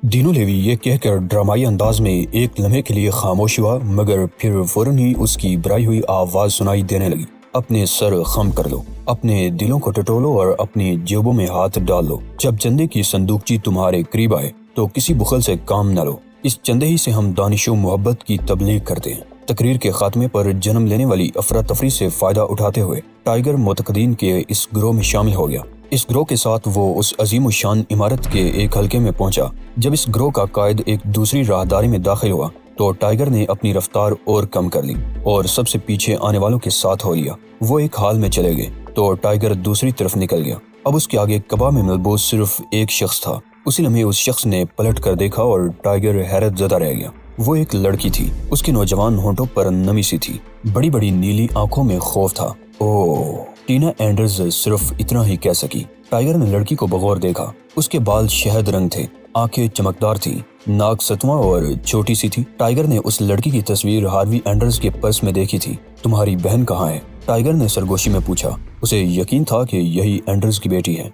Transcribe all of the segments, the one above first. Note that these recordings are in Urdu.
دینو لیوی یہ کہہ کر ڈرامائی انداز میں ایک لمحے کے لیے خاموش ہوا، مگر پھر فوراً ہی اس کی برائی ہوئی آواز سنائی دینے لگی۔ اپنے سر خم کر لو، اپنے دلوں کو ٹٹولو اور اپنی جیبوں میں ہاتھ ڈال لو۔ جب چندے کی صندوقچی تمہارے قریب آئے تو کسی بخل سے کام نہ لو۔ اس چندے ہی سے ہم دانش و محبت کی تبلیغ کرتے ہیں۔ تقریر کے خاتمے پر جنم لینے والی افراتفری سے فائدہ اٹھاتے ہوئے ٹائیگر معتقدین کے اس گروہ میں شامل ہو گیا۔ اس گروہ کے ساتھ وہ اس عظیم الشان عمارت کے ایک حلقے میں پہنچا۔ جب اس گروہ کا قائد ایک دوسری راہداری میں داخل ہوا تو ٹائیگر نے اپنی رفتار اور کم کر لی اور سب سے پیچھے آنے والوں کے ساتھ ہو لیا۔ وہ ایک حال میں چلے گئے تو ٹائیگر دوسری طرف نکل گیا۔ اب اس کے آگے کباہ میں ملبوس صرف ایک شخص تھا۔ اسی لمحے اس شخص نے پلٹ کر دیکھا اور ٹائیگر حیرت زدہ رہ گیا۔ وہ ایک لڑکی تھی۔ اس کے نوجوان ہونٹوں پر نمی سی تھی، بڑی بڑی نیلی آنکھوں میں خوف تھا۔ اوہ، ٹینا اینڈرز صرف اتنا ہی کہہ سکی۔ ٹائیگر نے لڑکی کو بغور دیکھا۔ اس کے بال شہد رنگ تھے، آنکھیں چمکدار تھیں، ناک ستواں اور چھوٹی سی تھی۔ ٹائیگر نے اس لڑکی کی تصویر ہاروی اینڈرز کے پرس میں دیکھی تھی۔ تمہاری بہن کہاں ہے؟ ٹائیگر نے سرگوشی میں پوچھا۔ اسے یقین تھا کہ یہی اینڈرز کی بیٹی ہے۔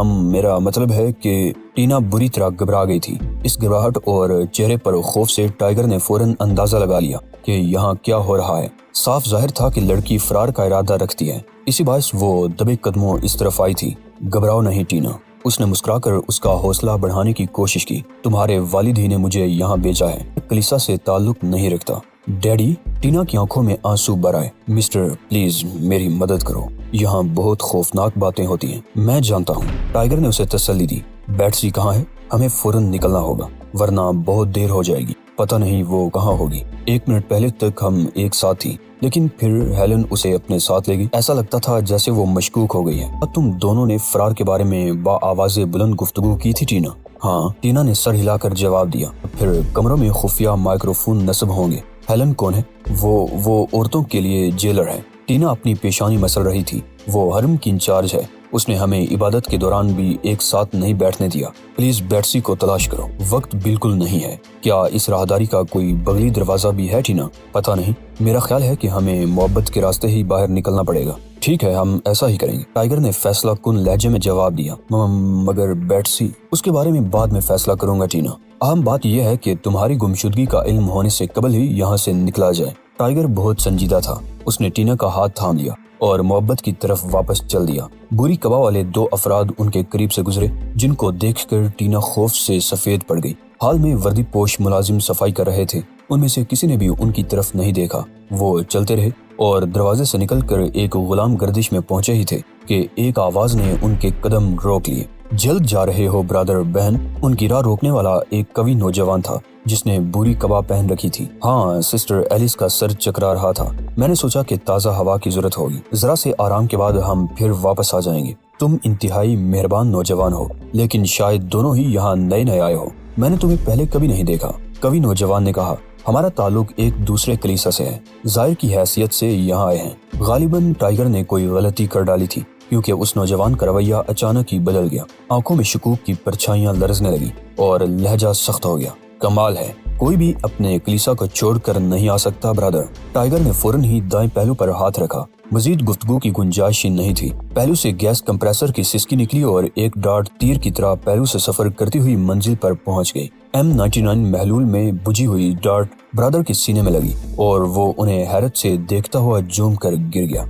میرا مطلب ہے کہ ٹینا بری طرح گھبرا گئی تھی۔ اس گھبراہٹ اور چہرے پر خوف سے ٹائیگر نے فوراً اندازہ لگا لیا کہ یہاں کیا ہو رہا ہے۔ صاف ظاہر تھا کہ لڑکی فرار کا ارادہ رکھتی ہے، اسی باعث وہ دبے قدموں اس طرف آئی تھی۔ گھبراؤ نہیں ٹینا، اس نے مسکرا کر اس کا حوصلہ بڑھانے کی کوشش کی۔ تمہارے والد ہی نے مجھے یہاں بھیجا ہے، کلیسا سے تعلق نہیں رکھتا۔ ڈیڈی؟ ٹینا کی آنکھوں میں آنسو بھر آئے۔ مسٹر، پلیز میری مدد کرو، یہاں بہت خوفناک باتیں ہوتی ہیں۔ میں جانتا ہوں، ٹائیگر نے اسے تسلی دی۔ بیٹسی کہاں ہے؟ ہمیں فوراً نکلنا ہوگا ورنہ بہت دیر ہو جائے گی۔ پتہ نہیں وہ کہاں ہوگی۔ 1 منٹ پہلے تک ہم ایک ساتھ تھی، لیکن پھر ہیلن اسے اپنے ساتھ لے گئی۔ ایسا لگتا تھا جیسے وہ مشکوک ہو گئی ہے۔ تم دونوں نے فرار کے بارے میں آواز بلند گفتگو کی تھی ٹینا؟ ہاں، ٹینا نے سر ہلا کر جواب دیا۔ پھر کمروں میں خفیہ مائکروفون نصب ہوں گے۔ ہیلن کون ہے؟ وہ عورتوں کے لیے جیلر ہے۔ ٹینا اپنی پیشانی مسل رہی تھی۔ وہ حرم کی انچارج ہے۔ اس نے ہمیں عبادت کے دوران بھی ایک ساتھ نہیں بیٹھنے دیا۔ پلیز بیٹسی کو تلاش کرو، وقت بالکل نہیں ہے۔ کیا اس راہداری کا کوئی بغلی دروازہ بھی ہے ٹینا؟ پتہ نہیں، میرا خیال ہے کہ ہمیں محبت کے راستے ہی باہر نکلنا پڑے گا۔ ٹھیک ہے، ہم ایسا ہی کریں گے، ٹائیگر نے فیصلہ کن لہجے میں جواب دیا۔ مگر بیٹسی؟ اس کے بارے میں بعد میں فیصلہ کروں گا ٹینا۔ اہم بات یہ ہے کہ تمہاری گمشدگی کا علم ہونے سے قبل ہی یہاں سے نکلا جائے۔ ٹائیگر بہت سنجیدہ تھا۔ اس نے ٹینا کا ہاتھ تھام لیا اور محبت کی طرف واپس چل دیا۔ بری قبا والے 2 افراد ان کے قریب سے گزرے، جن کو دیکھ کر ٹینا خوف سے سفید پڑ گئی۔ حال میں وردی پوش ملازم صفائی کر رہے تھے۔ ان میں سے کسی نے بھی ان کی طرف نہیں دیکھا۔ وہ چلتے رہے اور دروازے سے نکل کر ایک غلام گردش میں پہنچے ہی تھے کہ ایک آواز نے ان کے قدم روک لیے۔ جلد جا رہے ہو برادر بہن؟ ان کی راہ روکنے والا ایک قوی نوجوان تھا جس نے بری قبا پہن رکھی تھی۔ ہاں، سسٹر ایلس کا سر چکرا رہا تھا۔ میں نے سوچا کہ تازہ ہوا کی ضرورت ہوگی، ذرا سے آرام کے بعد ہم پھر واپس آ جائیں گے۔ تم انتہائی مہربان نوجوان ہو، لیکن شاید دونوں ہی یہاں نئے آئے ہو۔ میں نے تمہیں پہلے کبھی نہیں دیکھا، قوی نوجوان نے کہا۔ ہمارا تعلق ایک دوسرے کلیسا سے ہے، ظاہر کی حیثیت سے یہاں آئے ہیں۔ غالباً ٹائیگر نے کوئی غلطی کر ڈالی تھی، کیونکہ اس نوجوان کا رویہ اچانک ہی بدل گیا۔ آنکھوں میں شکوک کی پرچھائیاں لرزنے لگی اور لہجہ سخت ہو گیا۔ کمال ہے، کوئی بھی اپنے کلیسا کو چھوڑ کر نہیں آ سکتا برادر۔ ٹائیگر نے فوراً ہی دائیں پہلو پر ہاتھ رکھا۔ مزید گفتگو کی گنجائش ہی نہیں تھی۔ پہلو سے گیس کمپریسر کی سسکی نکلی اور ایک ڈارٹ تیر کی طرح پہلو سے سفر کرتی ہوئی منزل پر پہنچ گئی۔ M99 محلول میں بجھی ہوئی ڈارٹ برادر کے سینے میں لگی اور وہ انہیں حیرت سے دیکھتا ہوا جھوم کر گر گیا۔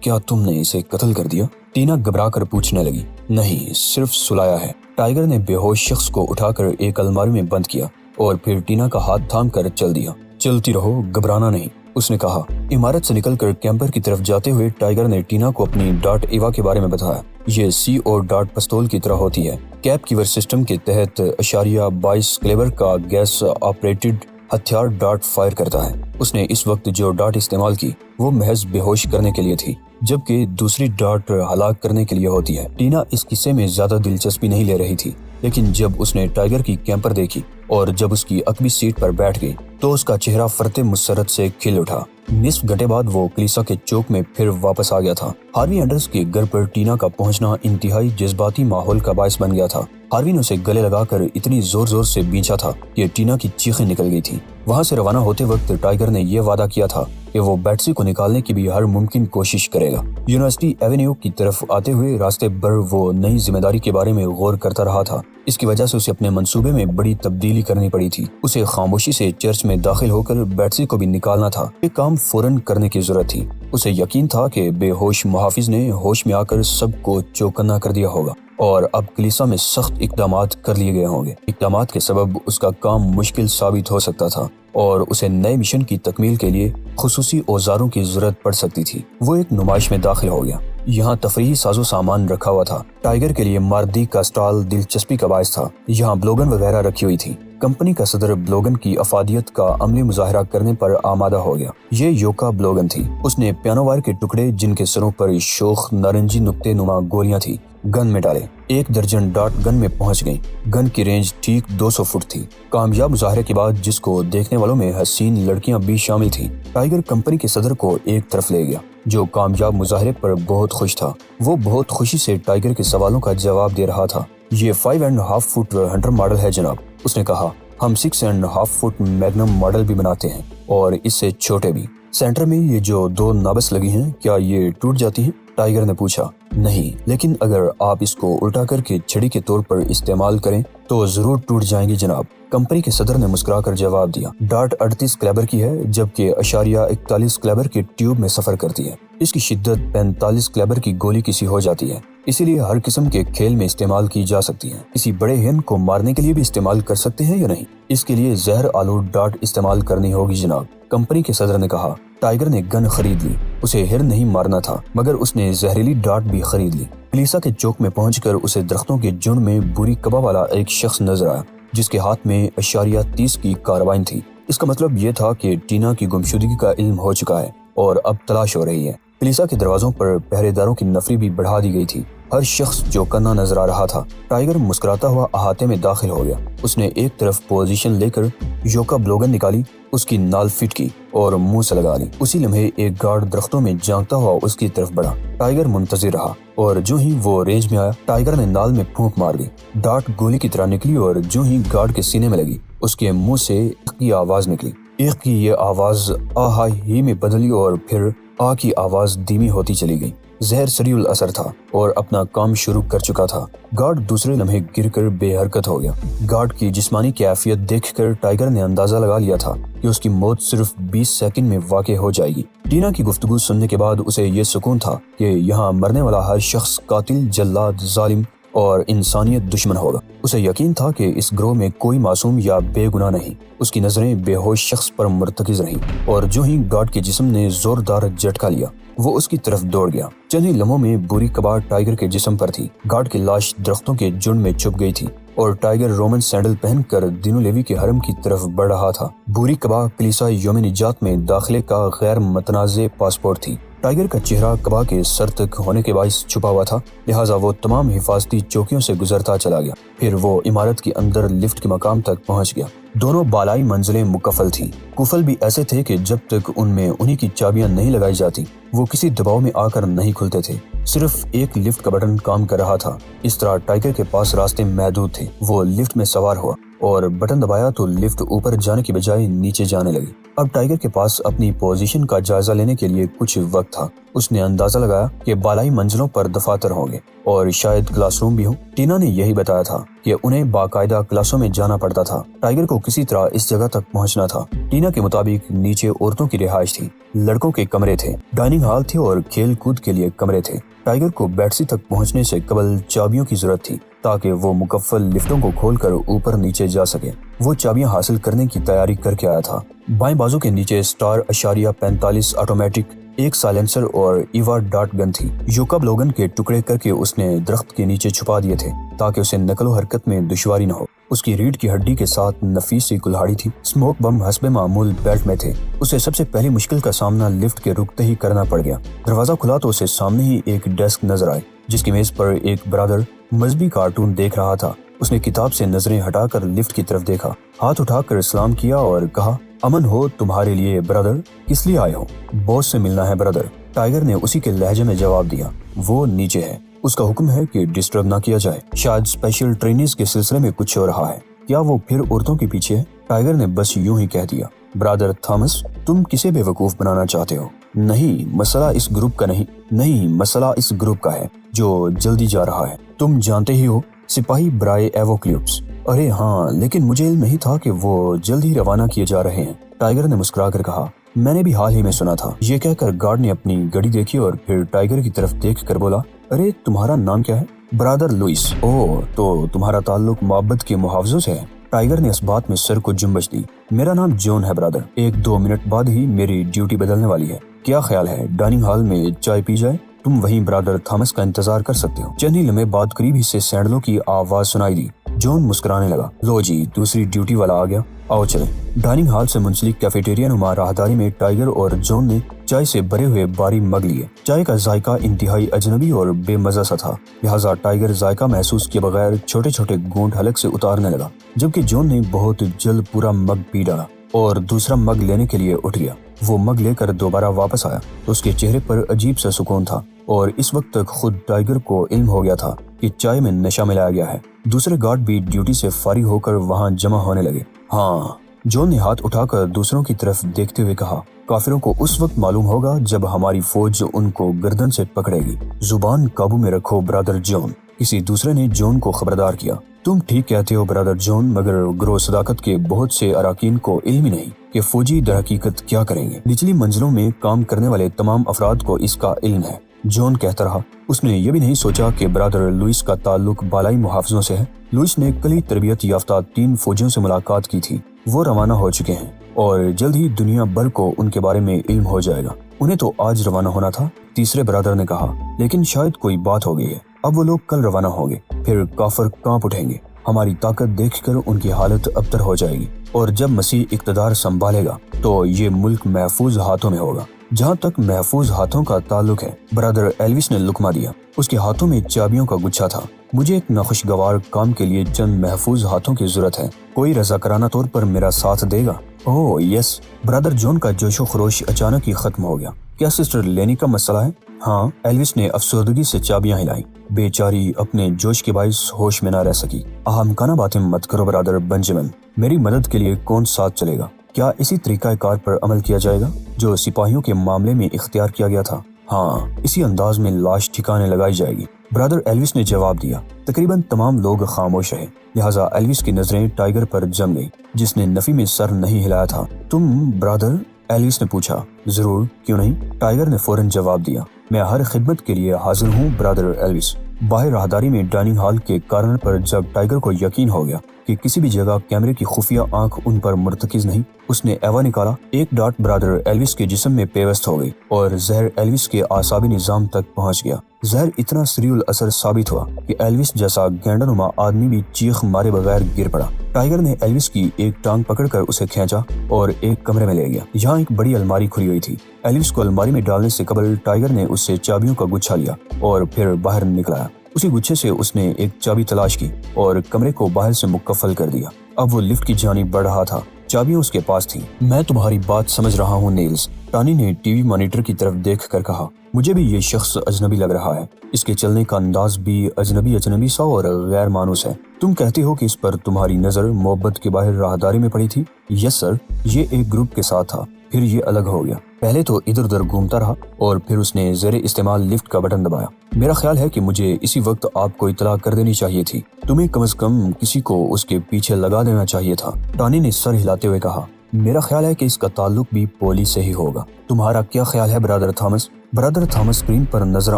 کیا تم نے اسے قتل کر دیا؟ ٹینا گھبرا کر پوچھنے لگی۔ نہیں، صرف سلایا ہے۔ ٹائیگر نے بے ہوش شخص کو اٹھا کر ایک الماری میں بند کیا اور پھر ٹینا کا ہاتھ تھام کر چل دیا۔ چلتی رہو، گھبرانا نہیں، اس نے کہا۔ عمارت سے نکل کر کیمپر کی طرف جاتے ہوئے ٹائیگر نے ٹینا کو اپنی ڈارٹ ایوا کے بارے میں بتایا۔ یہ CO ڈارٹ پستول کی طرح ہوتی ہے۔ کیپ کیور سسٹم کے تحت .22 کلیبر کا گیس آپریٹڈ ہتھیار ڈارٹ فائر کرتا ہے۔ اس نے اس وقت جو ڈارٹ استعمال کی وہ محض بے ہوش کرنے کے لیے تھی، جبکہ دوسری ڈارٹ ہلاک کرنے کے لیے ہوتی ہے۔ ٹینا اس قصے میں زیادہ دلچسپی نہیں لے رہی تھی، لیکن جب اس نے ٹائیگر کی کیمپر دیکھی اور جب اس کی عقبی سیٹ پر بیٹھ گئی تو اس کا چہرہ فرط مسرت سے کھل اٹھا۔ نصف گھنٹے بعد وہ کلیسا کے چوک میں پھر واپس آ گیا تھا۔ ہاروی اینڈرز کے گھر پر ٹینا کا پہنچنا انتہائی جذباتی ماحول کا باعث بن گیا تھا۔ ہاروی نے اسے گلے لگا کر اتنی زور زور سے بینچا تھا کہ ٹینا کی چیخیں نکل گئی تھیں۔ وہاں سے روانہ ہوتے وقت ٹائیگر نے یہ وعدہ کیا تھا کہ وہ بیٹسی کو نکالنے کی بھی ہر ممکن کوشش کرے گا۔ یونیورسٹی ایونیو کی طرف آتے ہوئے راستے بھر وہ نئی ذمہ داری کے بارے میں غور کرتا رہا تھا۔ اس کی وجہ سے اسے اپنے منصوبے میں بڑی تبدیلی کرنی پڑی تھی۔ اسے خاموشی سے چرچ میں داخل ہو کر بیٹسی کو بھی نکالنا تھا۔ یہ کام فوراً کرنے کی ضرورت تھی۔ اسے یقین تھا کہ بے ہوش محافظ نے ہوش میں آ کر سب کو چوکنا کر دیا ہوگا اور اب کلیسا میں سخت اقدامات کر لیے گئے ہوں گے۔ اقدامات کے سبب اس کا کام مشکل ثابت ہو سکتا تھا اور اسے نئے مشن کی تکمیل کے لیے خصوصی اوزاروں کی ضرورت پڑ سکتی تھی۔ وہ ایک نمائش میں داخل ہو گیا۔ یہاں تفریحی ساز و سامان رکھا ہوا تھا۔ ٹائیگر کے لیے ماردی کا سٹال دلچسپی کا باعث تھا۔ یہاں بلوگن وغیرہ رکھی ہوئی تھی۔ کمپنی کا صدر بلوگن کی افادیت کا عملی مظاہرہ کرنے پر آمادہ ہو گیا۔ یہ یوکا بلوگن تھی۔ اس نے پیانو وائر کے ٹکڑے جن کے سروں پر شوخ نارنجی نقطے نما گولیاں تھیں گن میں ڈالے۔ 1 درجن ڈاٹ گن میں پہنچ گئیں۔ گن کی رینج ٹھیک 200 فٹ تھی۔ کامیاب مظاہرے کے بعد جس کو دیکھنے والوں میں حسین لڑکیاں بھی شامل تھیں، ٹائیگر کمپنی کے صدر کو ایک طرف لے گیا جو کامیاب مظاہرے پر بہت خوش تھا۔ وہ بہت خوشی سے ٹائیگر کے سوالوں کا جواب دے رہا تھا۔ یہ 5.5 فٹ ہنٹر ماڈل ہے جناب، اس نے کہا۔ ہم 6.5 فٹ میگنم ماڈل بھی بناتے ہیں اور اس سے چھوٹے بھی۔ سینٹر میں یہ جو 2 نابس لگی ہیں، کیا یہ ٹوٹ جاتی ہیں؟ ٹائیگر نے پوچھا۔ نہیں، لیکن اگر آپ اس کو الٹا کر کے چھڑی کے طور پر استعمال کریں تو ضرور ٹوٹ جائیں گی جناب، کمپنی کے صدر نے مسکرا کر جواب دیا۔ ڈاٹ 38 کلیبر کی ہے جبکہ 41 کلیبر کے ٹیوب میں سفر کرتی ہے۔ اس کی شدت 45 کلیبر کی گولی کی سی ہو جاتی ہے، اسی لیے ہر قسم کے کھیل میں استعمال کی جا سکتی ہے۔ کسی بڑے ہرن کو مارنے کے لیے بھی استعمال کر سکتے ہیں یا نہیں؟ اس کے لیے زہر آلود ڈاٹ استعمال کرنی ہوگی جناب، کمپنی کے صدر نے کہا۔ ٹائیگر نے گن خرید لی۔ اسے ہرن نہیں مارنا تھا مگر اس نے زہریلی ڈاٹ بھی خرید لی۔ کلیسا کے چوک میں پہنچ کر اسے درختوں کے جھنڈ میں بری قبا والا ایک شخص نظر آیا جس کے ہاتھ میں 30 کی کاربائن تھی۔ اس کا مطلب یہ تھا کہ ٹینا کی گمشدگی کا علم ہو چکا ہے اور اب تلاش ہو رہی ہے۔ کلیسا کے دروازوں پر پہرے داروں کی نفری بھی بڑھا دی گئی تھی۔ ہر شخص چوکنا نظر آ رہا تھا۔ ٹائیگر مسکراتا ہوا احاطے میں داخل ہو گیا۔ اس نے ایک طرف پوزیشن لے کر یوکا بلوگن نکالی، اس کی نال فٹ کی اور منہ سے لگا لی۔ اسی لمحے ایک گارڈ درختوں میں جانکتا ہوا اس کی طرف بڑھا۔ ٹائیگر منتظر رہا اور جو ہی وہ رینج میں آیا، ٹائیگر نے نال میں پھونک مار دی۔ ڈاٹ گولی کی طرح نکلی اور جو ہی گارڈ کے سینے میں لگی، اس کے منہ سے ایک کی آواز نکلی۔ ایک کی یہ آواز آہا ہی میں بدلی اور پھر آ کی آواز دھیمی ہوتی چلی گئی۔ زہر سریع الاثر تھا اور اپنا کام شروع کر چکا تھا۔ گارڈ دوسرے لمحے گر کر بے حرکت ہو گیا۔ گارڈ کی جسمانی کیفیت دیکھ کر ٹائیگر نے اندازہ لگا لیا تھا کہ اس کی موت صرف 20 سیکنڈ میں واقع ہو جائے گی۔ ٹینا کی گفتگو سننے کے بعد اسے یہ سکون تھا کہ یہاں مرنے والا ہر شخص قاتل، جلاد، ظالم اور انسانیت دشمن ہوگا۔ اسے یقین تھا کہ اس گروہ میں کوئی معصوم یا بے گناہ نہیں۔ اس کی نظریں بے ہوش شخص پر مرتکز رہیں اور جو ہی گارڈ کے جسم نے زوردار جھٹکا لیا، وہ اس کی طرف دوڑ گیا۔ چند ہی لمحوں میں بری کباڑ ٹائیگر کے جسم پر تھی۔ گارڈ کی لاش درختوں کے جھنڈ میں چھپ گئی تھی اور ٹائیگر رومن سینڈل پہن کر دینو لیوی کے حرم کی طرف بڑھ رہا تھا۔ بری کبا کلیسا یوم نجات میں داخلے کا غیر متنازع پاسپورٹ تھی۔ ٹائیگر کا چہرہ کبا کے سر تک ہونے کے باعث چھپا ہوا تھا، لہٰذا وہ تمام حفاظتی چوکیوں سے گزرتا چلا گیا۔ پھر وہ عمارت کے اندر لفٹ کے مقام تک پہنچ گیا۔ دونوں بالائی منزلیں مقفل تھیں۔ قفل بھی ایسے تھے کہ جب تک ان میں انہی کی چابیاں نہیں لگائی جاتی، وہ کسی دباؤ میں آ کر نہیں کھلتے تھے۔ صرف ایک لفٹ کا بٹن کام کر رہا تھا۔ اس طرح ٹائیگر کے پاس راستے محدود تھے۔ وہ لفٹ میں سوار ہوا اور بٹن دبایا تو لفٹ اوپر جانے کی بجائے نیچے جانے لگی۔ اب ٹائیگر کے پاس اپنی پوزیشن کا جائزہ لینے کے لیے کچھ وقت تھا۔ اس نے اندازہ لگایا کہ بالائی منزلوں پر دفاتر ہوں گے اور شاید کلاس روم بھی ہوں۔ ٹینا نے یہی بتایا تھا کہ انہیں باقاعدہ کلاسوں میں جانا پڑتا تھا۔ ٹائیگر کو کسی طرح اس جگہ تک پہنچنا تھا۔ ٹینا کے مطابق نیچے عورتوں کی رہائش تھی، لڑکوں کے کمرے تھے، ڈائننگ ہال تھے اور کھیل کود کے لیے کمرے تھے۔ ٹائیگر کو بیٹسی تک پہنچنے سے قبل چابیوں کی ضرورت تھی تاکہ وہ مکفل لفٹوں کو کھول کر اوپر نیچے جا سکے۔ وہ چابیاں حاصل کرنے کی تیاری کر کے آیا تھا۔ بائیں بازو کے نیچے سٹار 45 آٹومیٹک، ایک سائلنسر اور ایوا ڈاٹ گن تھی۔ یوکا بلوگن کے ٹکڑے کر کے اس نے درخت کے نیچے چھپا دیے تھے تاکہ اسے نقل و حرکت میں دشواری نہ ہو۔ اس کی ریڑھ کی ہڈی کے ساتھ نفیس سی کلہاڑی تھی۔ اسموک بم حسب معمول بیلٹ میں تھے۔ اسے سب سے پہلی مشکل کا سامنا لفٹ کے رکتے ہی کرنا پڑ گیا۔ دروازہ کھلا تو اسے سامنے ہی ایک ڈیسک نظر آئی جس کی میز پر ایک برادر مذہبی کارٹون دیکھ رہا تھا۔ اس نے کتاب سے نظریں ہٹا کر لفٹ کی طرف دیکھا، ہاتھ اٹھا کر سلام کیا اور کہا، امن ہو تمہارے لیے برادر، کس لیے آئے ہو؟ باس سے ملنا ہے برادر، ٹائیگر نے اسی کے لہجے میں جواب دیا۔ وہ نیچے ہے، اس کا حکم ہے کہ ڈسٹرب نہ کیا جائے، شاید اسپیشل ٹریننگز کے سلسلے میں کچھ ہو رہا ہے۔ کیا وہ پھر عورتوں کے پیچھے ہے؟ ٹائیگر نے بس یوں ہی کہہ دیا۔ برادر تھامس، تم کسے بے وقوف بنانا چاہتے ہو؟ نہیں، مسئلہ اس گروپ کا نہیں، مسئلہ اس گروپ کا ہے جو جلدی جا رہا ہے۔ تم جانتے ہی ہو، سپاہی برائے ایووکلیپس۔ ارے ہاں، لیکن مجھے علم نہیں تھا کہ وہ جلد ہی روانہ کیے جا رہے ہیں، ٹائیگر نے مسکرا کر کہا۔ میں نے بھی حال ہی میں سنا تھا، یہ کہہ کر گارڈ نے اپنی گھڑی دیکھی اور پھر ٹائیگر کی طرف دیکھ کر بولا، ارے تمہارا نام کیا ہے؟ برادر لوئس۔ اوہ، تو تمہارا تعلق محبت کے محافظوں سے ہے؟ ٹائیگر نے اس بات میں سر کو جنبش دی۔ میرا نام جون ہے برادر، 1-2 منٹ بعد ہی میری ڈیوٹی بدلنے والی ہے۔ کیا خیال ہے ڈائننگ ہال میں چائے پی جائے؟ تم وہیں برادر تھامس کا انتظار کر سکتے ہو۔ چند ہی لمحے بعد قریب ہی سے سینڈلوں کی آواز سنائی دی۔ جون مسکرانے لگا۔ لو جی، دوسری ڈیوٹی والا آ گیا، آؤ چلیں۔ ڈائننگ ہال سے منسلک کیفیٹیریا نما راہداری میں ٹائیگر اور جون نے چائے سے بھرے ہوئے باری مگ لیے۔ چائے کا ذائقہ انتہائی اجنبی اور بے مزہ سا تھا، لہٰذا ٹائیگر ذائقہ محسوس کیے بغیر چھوٹے چھوٹے گھونٹ حلق سے اتارنے لگا، جبکہ جون نے بہت جلد پورا مگ پی ڈالا اور دوسرا مگ لینے کے لیے اٹھ گیا۔ وہ مگ لے کر دوبارہ واپس آیا تو اس کے چہرے پر عجیب سا سکون تھا، اور اس وقت تک خود ٹائیگر کو علم ہو گیا تھا کہ چائے میں نشہ ملایا گیا ہے۔ دوسرے گارڈ بھی ڈیوٹی سے فارغ ہو کر وہاں جمع ہونے لگے۔ ہاں، جون نے ہاتھ اٹھا کر دوسروں کی طرف دیکھتے ہوئے کہا، کافروں کو اس وقت معلوم ہوگا جب ہماری فوج ان کو گردن سے پکڑے گی۔ زبان قابو میں رکھو برادر جون، کسی دوسرے نے جون کو خبردار کیا۔ تم ٹھیک کہتے ہو برادر جون، مگر گروہ صداقت کے بہت سے اراکین کو علم ہی نہیں کہ فوجی در حقیقت کیا کریں گے۔ نچلی منزلوں میں کام کرنے والے تمام افراد کو اس کا علم ہے، جون کہتا رہا۔ اس نے یہ بھی نہیں سوچا کہ برادر لوئس کا تعلق بالائی محافظوں سے ہے۔ لوئس نے کل ہی تربیت یافتہ 3 فوجیوں سے ملاقات کی تھی، وہ روانہ ہو چکے ہیں اور جلد ہی دنیا بھر کو ان کے بارے میں علم ہو جائے گا۔ انہیں تو آج روانہ ہونا تھا، تیسرے برادر نے کہا، لیکن شاید کوئی بات ہو گئی ہے، اب وہ لوگ کل روانہ ہوں گے، پھر کافر کانپ اٹھیں گے۔ ہماری طاقت دیکھ کر ان کی حالت ابتر ہو جائے گی، اور جب مسیح اقتدار سنبھالے گا تو یہ ملک محفوظ ہاتھوں میں ہوگا۔ جہاں تک محفوظ ہاتھوں کا تعلق ہے، برادر ایلوس نے لقمہ دیا۔ اس کے ہاتھوں میں چابیوں کا گچھا تھا۔ مجھے ایک ناخوشگوار کام کے لیے چند محفوظ ہاتھوں کی ضرورت ہے، کوئی رضاکارانہ طور پر میرا ساتھ دے گا؟ اوہ یس، برادر جون کا جوش و خروش اچانک ہی ختم ہو گیا۔ کیا سسٹر لینی کا مسئلہ ہے؟ ہاں، ایلوس نے افسردگی سے چابیاں ہلائیں۔ بیچاری اپنے جوش کے باعث ہوش میں نہ رہ سکی۔ احمقانہ باتیں مت کرو برادر بنجمن، میری مدد کے لیے کون ساتھ چلے گا؟ کیا اسی طریقہ کار پر عمل کیا جائے گا جو سپاہیوں کے معاملے میں اختیار کیا گیا تھا؟ ہاں، اسی انداز میں لاش ٹھکانے لگائی جائے گی، برادر ایلوس نے جواب دیا۔ تقریباً تمام لوگ خاموش رہے، لہٰذا ایلوس کی نظریں ٹائیگر پر جم گئی، جس نے نفی میں سر نہیں ہلایا تھا۔ تم برادر؟ ایلوس نے پوچھا۔ ضرور، کیوں نہیں؟ ٹائیگر نے فوراً جواب دیا۔ میں ہر خدمت کے لیے حاضر ہوں برادر ایلوس۔ باہر راہداری میں ڈائننگ ہال کے کارنر پر جب ٹائیگر کو یقین ہو گیا کہ کسی بھی جگہ کیمرے کی خفیہ آنکھ ان پر مرتکز نہیں، اس نے ایوا نکالا۔ ایک ڈاٹ برادر ایلوس کے جسم میں پیوست ہو گئی اور زہر ایلوس کے اعصابی نظام تک پہنچ گیا۔ زہر اتنا سریع الاثر ثابت ہوا کہ ایلوس جیسا گینڈا نما آدمی بھی چیخ مارے بغیر گر پڑا۔ ٹائیگر نے ایلوس کی ایک ٹانگ پکڑ کر اسے کھینچا اور ایک کمرے میں لے گیا، جہاں ایک بڑی الماری کھلی ہوئی تھی۔ ایلوس کو الماری میں ڈالنے سے قبل ٹائیگر نے اس سے چابیوں کا گچھا لیا اور پھر باہر نکلایا۔ اسی گچھے سے اس نے ایک چابی تلاش کی اور کمرے کو باہر سے مکفل کر دیا۔ اب وہ لفٹ کی جانب بڑھ رہا تھا، چابیاں اس کے پاس تھیں۔ میں تمہاری بات سمجھ رہا ہوں نیلز، ٹانی نے ٹی وی مانیٹر کی طرف دیکھ کر کہا۔ مجھے بھی یہ شخص اجنبی لگ رہا ہے، اس کے چلنے کا انداز بھی اجنبی سا اور غیر مانوس ہے۔ تم کہتے ہو کہ اس پر تمہاری نظر محبت کے باہر راہداری میں پڑی تھی؟ یس سر، یہ ایک گروپ کے ساتھ تھا، پھر یہ الگ ہو گیا۔ پہلے تو ادھر ادھر گھومتا رہا اور پھر اس نے زیر استعمال لفٹ کا بٹن دبایا۔ میرا خیال ہے کہ مجھے اسی وقت آپ کو اطلاع کر دینی چاہیے تھی، تمہیں کم از کم کسی کو اس کے پیچھے لگا دینا چاہیے تھا، ٹانی نے سر ہلاتے ہوئے کہا۔ میرا خیال ہے کہ اس کا تعلق بھی پولی سے ہی ہوگا۔ تمہارا کیا خیال ہے برادر تھامس؟ برادر تھامس اسکرین پر نظر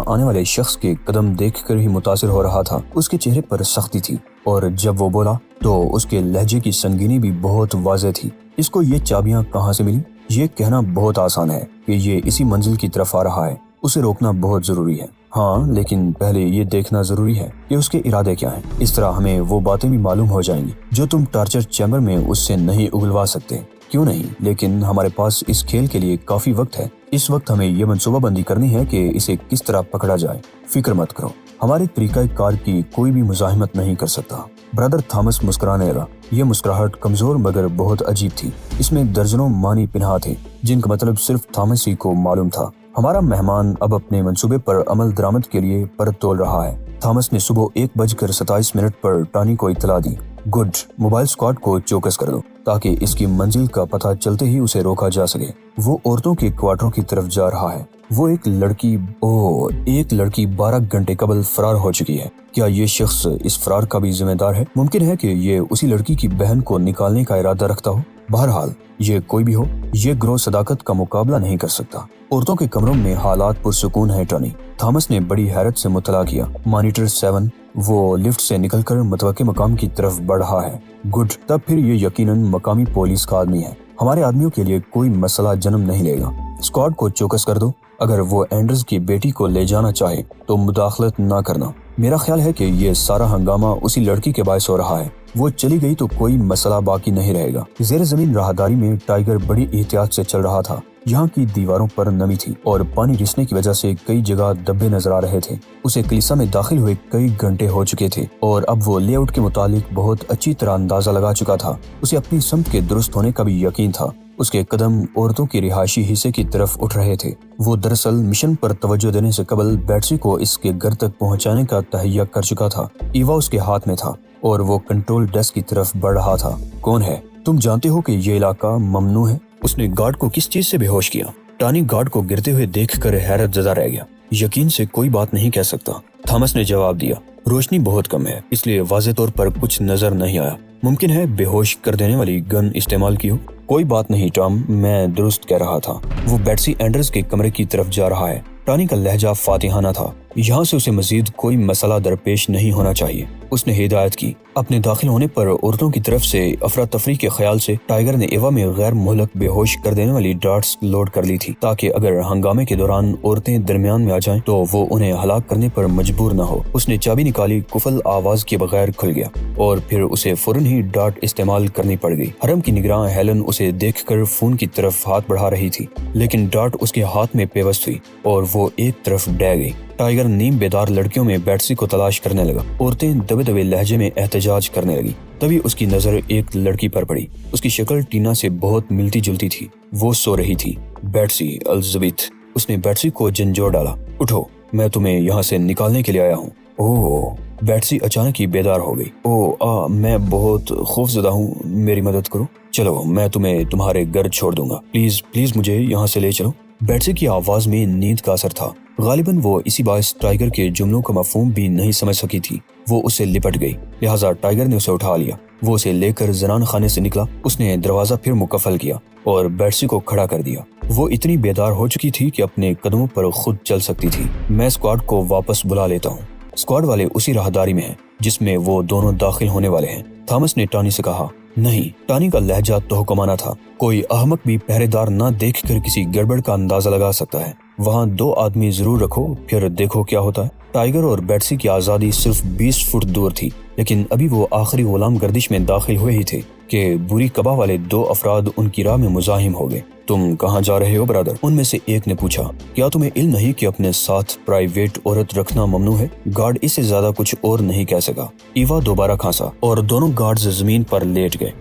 آنے والے شخص کے قدم دیکھ کر ہی متاثر ہو رہا تھا۔ اس کے چہرے پر سختی تھی اور جب وہ بولا تو اس کے لہجے کی سنگینی بھی بہت واضح تھی۔ اس کو یہ چابیاں کہاں سے ملی؟ یہ کہنا بہت آسان ہے کہ یہ اسی منزل کی طرف آ رہا ہے، اسے روکنا بہت ضروری ہے۔ ہاں، لیکن پہلے یہ دیکھنا ضروری ہے کہ اس کے ارادے کیا ہیں، اس طرح ہمیں وہ باتیں بھی معلوم ہو جائیں گی جو تم ٹارچر چیمبر میں اس سے نہیں اگلوا سکتے۔ کیوں نہیں؟ لیکن ہمارے پاس اس کھیل کے لیے کافی وقت ہے۔ اس وقت ہمیں یہ منصوبہ بندی کرنی ہے کہ اسے کس طرح پکڑا جائے۔ فکر مت کرو، ہمارے طریقہ کار کی کوئی بھی مزاحمت نہیں کر سکتا۔ برادر تھامس مسکرانے لگا۔ یہ مسکراہٹ کمزور مگر بہت عجیب تھی۔ اس میں درجنوں معنی پنہا تھے جن کا مطلب صرف تھامس ہی کو معلوم تھا۔ ہمارا مہمان اب اپنے منصوبے پر عمل درآمد کے لیے پرت تول رہا ہے۔ تھامس نے صبح 1:27 پر ٹانی کو اطلاع دی۔ گڈ، موبائل اسکواڈ کو چوکس کر دو تاکہ اس کی منزل کا پتہ چلتے ہی اسے روکا جا سکے۔ وہ عورتوں کے کوارٹروں کی طرف جا رہا ہے۔ وہ ایک لڑکی 12 گھنٹے قبل فرار ہو چکی ہے۔ کیا یہ شخص اس فرار کا بھی ذمہ دار ہے؟ ممکن ہے کہ یہ اسی لڑکی کی بہن کو نکالنے کا ارادہ رکھتا ہو۔ بہرحال یہ کوئی بھی ہو، یہ گروہ صداقت کا مقابلہ نہیں کر سکتا۔ عورتوں کے کمروں میں حالات پرسکون ہیں ٹانی، تھامس نے بڑی حیرت سے مطلع کیا۔ مانیٹر 7، وہ لفٹ سے نکل کر متوقع مقام کی طرف بڑھ رہا ہے۔ گڈ، تب پھر یہ یقیناً مقامی پولیس کا آدمی ہے۔ ہمارے آدمیوں کے لیے کوئی مسئلہ جنم نہیں لے گا۔ اسکواڈ کو چوکس کر دو۔ اگر وہ اینڈرز کی بیٹی کو لے جانا چاہے تو مداخلت نہ کرنا۔ میرا خیال ہے کہ یہ سارا ہنگامہ اسی لڑکی کے باعث ہو رہا ہے۔ وہ چلی گئی تو کوئی مسئلہ باقی نہیں رہے گا۔ زیر زمین راہداری میں ٹائیگر بڑی احتیاط سے چل رہا تھا۔ یہاں کی دیواروں پر نمی تھی اور پانی رسنے کی وجہ سے کئی جگہ دبے نظر آ رہے تھے۔ اسے کلیسا میں داخل ہوئے کئی گھنٹے ہو چکے تھے اور اب وہ لے آؤٹ کے متعلق بہت اچھی طرح اندازہ لگا چکا تھا۔ اسے اپنی سمت کے درست ہونے کا بھی یقین تھا۔ اس کے قدم عورتوں کے رہائشی حصے کی طرف اٹھ رہے تھے۔ وہ دراصل مشن پر توجہ دینے سے قبل بیٹسی کو اس کے گھر تک پہنچانے کا تہیہ کر چکا تھا۔ ایوا اس کے ہاتھ میں تھا اور وہ کنٹرول ڈیسک کی طرف بڑھ رہا تھا۔ کون ہے؟ تم جانتے ہو کہ یہ علاقہ ممنوع ہے؟ اس نے گارڈ کو کس چیز سے بے ہوش کیا؟ ٹانی گارڈ کو گرتے ہوئے دیکھ کر حیرت زدہ رہ گیا۔ یقین سے کوئی بات نہیں کہہ سکتا، تھامس نے جواب دیا۔ روشنی بہت کم ہے اس لیے واضح طور پر کچھ نظر نہیں آیا۔ ممکن ہے بے ہوش کر دینے والی گن استعمال کی ہو۔ کوئی بات نہیں ٹام، میں درست کہہ رہا تھا۔ وہ بیٹسی اینڈرز کے کمرے کی طرف جا رہا ہے۔ ٹانی کا لہجہ فاتحانہ تھا۔ یہاں سے اسے مزید کوئی مسئلہ درپیش نہیں ہونا چاہیے۔ اس نے ہدایت کی۔ اپنے داخل ہونے پر عورتوں کی طرف سے افراتفری کے خیال سے ٹائیگر نے ایوا میں غیر مہلک بے ہوش کر دینے والی ڈارٹس لوڈ کر لی تھی تاکہ اگر ہنگامے کے دوران عورتیں درمیان میں آ جائیں تو وہ انہیں ہلاک کرنے پر مجبور نہ ہو۔ اس نے چابی نکالی، قفل آواز کے بغیر کھل گیا اور پھر اسے فوراً ہی ڈارٹ استعمال کرنی پڑ گئی۔ حرم کی نگراں ہیلن اسے دیکھ کر فون کی طرف ہاتھ بڑھا رہی تھی لیکن ڈارٹ اس کے ہاتھ میں پیوست ہوئی اور وہ ایک طرف ڈہ گئی۔ ٹائیگر نیم بیدار لڑکیوں میں بیٹسی کو تلاش کرنے لگا۔ عورتیں دبے دبے لہجے میں احتجاج کرنے لگی۔ تبھی اس کی نظر ایک لڑکی پر پڑی۔ اس کی شکل ٹینا سے بہت ملتی جلتی تھی۔ وہ سو رہی تھی۔ بیٹسی الزبیتھ، اس نے بیٹسی کو جھنجھوڑ ڈالا۔ اٹھو، میں تمہیں یہاں سے نکالنے کے لیے آیا ہوں۔ اوہ، بیٹسی اچانک ہی بیدار ہو گئی۔ میں بہت خوفزدہ ہوں، میری مدد کرو۔ چلو، میں تمہیں تمہارے گھر چھوڑ دوں گا۔ پلیز مجھے یہاں سے لے چلو۔ بیٹسی کی آواز میں نیند کا اثر تھا۔ غالباً وہ اسی باعث ٹائیگر کے جملوں کا مفہوم بھی نہیں سمجھ سکی تھی۔ وہ اسے لپٹ گئی، لہٰذا ٹائیگر نے اسے اٹھا لیا۔ وہ اسے لے کر زنان خانے سے نکلا۔ اس نے دروازہ پھر مقفل کیا اور بیٹسی کو کھڑا کر دیا۔ وہ اتنی بیدار ہو چکی تھی کہ اپنے قدموں پر خود چل سکتی تھی۔ میں اسکواڈ کو واپس بلا لیتا ہوں۔ اسکواڈ والے اسی راہداری میں ہیں جس میں وہ دونوں داخل ہونے والے ہیں، تھامس نے ٹانی سے کہا۔ نہیں، ٹانی کا لہجہ توہمانہ تھا۔ کوئی احمق بھی پہرے دار نہ دیکھ کر کسی گڑبڑ کا اندازہ لگا سکتا ہے۔ وہاں 2 آدمی ضرور رکھو، پھر دیکھو کیا ہوتا ہے۔ ٹائیگر اور بیٹسی کی آزادی صرف 20 فٹ دور تھی لیکن ابھی وہ آخری غلام گردش میں داخل ہوئے ہی تھے کہ بری قبا والے 2 افراد ان کی راہ میں مزاحم ہو گئے۔ تم کہاں جا رہے ہو برادر؟ ان میں سے ایک نے پوچھا۔ کیا تمہیں علم نہیں کہ اپنے ساتھ پرائیویٹ عورت رکھنا ممنوع ہے؟ گارڈ اس سے زیادہ کچھ اور نہیں کہہ سکا۔ ایوا دوبارہ کھانسا اور دونوں گارڈز زمین پر لیٹ گئے۔